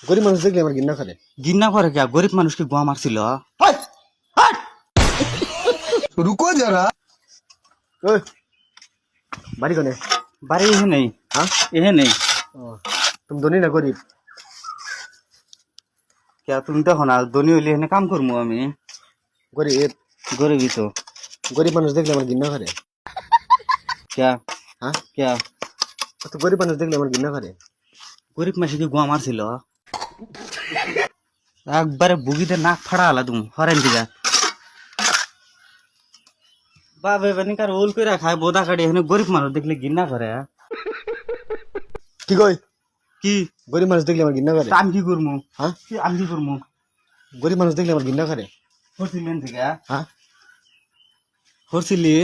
গরিব মানুষ দেখলে আমার ঘৃণা করে। ঘৃণা করে কে? গরিব মানুষকে গোয়া মারছিল। রুকো যারা। ওই বাড়ি কোনে? বাড়ি এহে নেই, হ্যাঁ এহে নেই। তুমি ধনী না গরিব? কে তুমি দেখো না, ধনী হইলে এখানে কাম করবো আমি। গরিব। গরিবই তো। গরিব মানুষ দেখলে আমার ঘৃণা করে। কে? হ্যাঁ কে? তো গরিব মানুষ দেখলে আমার ঘৃণা করে। গরিব মাসিকে গোয়া মারছিল, একবারে বুগিতে নাক ফাড়া হলা তুমি হরেন দিকা। বাবে বানিকার ওল করে খায় বোদা কাটি, এখানে গরিব মানুষ দেখলে ঘৃণা করে। কি কই? কি গরিব মানুষ দেখলে আমার ঘৃণা করে। আমি কি করবো? হ্যাঁ আমি কি করবো? গরিব মানুষ দেখলে আমার ঘৃণা করে। হরছিলেন থেকে হ্যাঁ হরছিলি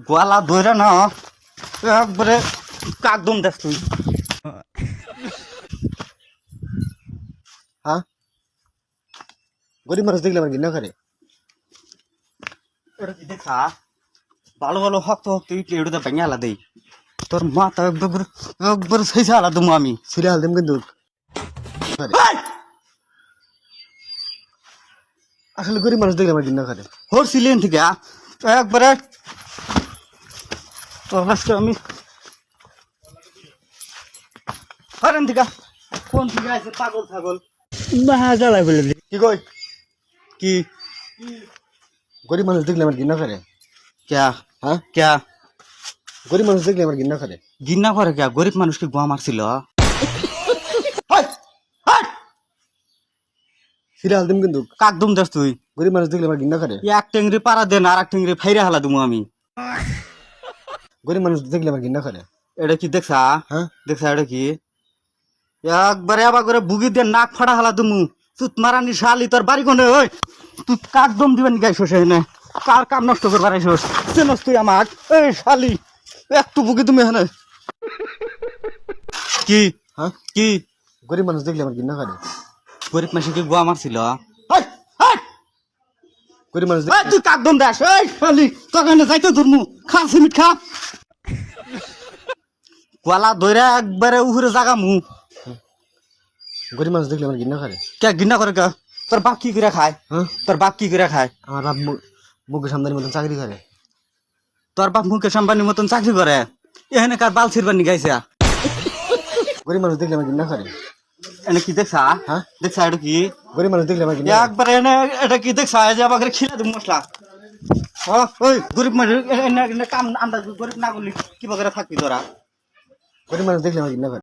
গোয়ালা ধরে না একবারে কাকদম দেখ তুই। হ্যাঁ গরিব মানুষ দেখলে আমার ঘৃণা করে। ওটা কি দেখা ভালো ভালো হক্ত হক্ত ইটলি ওটা ভেঙে আলা দেই তোর মাথা একবার একবার সেইসা আলা দেবো আমি। ছিঁড়ে হাল দেম কিন্তু। আসলে গরিব মানুষ দেখলে আমার ঘৃণা করে। হরছিলেন থেকে একবারে তোর কাছে আমি হরেন থেকে কোন থেকে আছে পাগল ছাগল জ্বালাই বলে কি কই? কি গরিব মানুষ দেখলে আমার ঘৃণা করে। ক্যা? হ্যাঁ ক্যা গরিব মানুষ দেখলে আমার ঘৃণা করে। ঘৃণা করে কে? গরিব মানুষকে গোয়া মারছিল। ছিঁড়ে হাল দেম কিন্তু। কাকদম দেখ তুই। গরিব মানুষ দেখলে আমার ঘৃণা করে। এক টেংরি পাড়া দেন আর এক টেংরি ফাইরে হালা দেবো আমি। গরিব মানুষ দেখলে আমার ঘৃণা করে। এটা কি দেখছা? হ্যাঁ দেখছা এটা কি? একবারে আবার করে বুগি দিয়ে নাক ফাড়া হালা তুমি। তুত মারানি শালি তোর বাড়ি কোনে? ওই তুই কাকদম দিবেন গাইছস এখানে? কার কাম নষ্ট করবার আইছস? চেনস তুই আমার? এই শালি একটু বুগি তুমি এখানে কি? হ্যাঁ কি গরিব মানুষ দেখলে আমার ঘৃণা করে। গরিব মাসিকে গোয়া মারছিল। গরিব মানুষ এই তুই কাকদম দাস। এই শালি তোকে যাইতে ধরমু। খা সিমিট খা। গোয়ালা ধরে একবারে উহুরে জাগামু। গরিব মানুষ দেখলে আমার ঘৃণা করে। কে ঘৃণা করে কে? তোর বাপ কি করে খায়? হ্যাঁ তোর বাপ কি করে খায়? আমার বাপ মুখে সামনের মতন চাকরি করে। তোর বাপ মুকেশ আম্বানির মতন চাকরি করে, এখানে কার বাল ছিড়বানি গাইছে? গরিব মানুষ দেখলে আমার ঘৃণা করে। এনে কি দেখছা? হ্যাঁ দেখছা এটা কি? গরিব মানুষ দেখলে আমার ঘৃণা করে। একবার এনে এটা কি দেখছা? এই যে আমাকে খিলা দিব মশলা। ওই গরিব মানুষ এনে কাম আমরা গরিব না করলে কি বগেরা থাকবি তোরা? গরিব মানুষ দেখলে আমার ঘৃণা করে।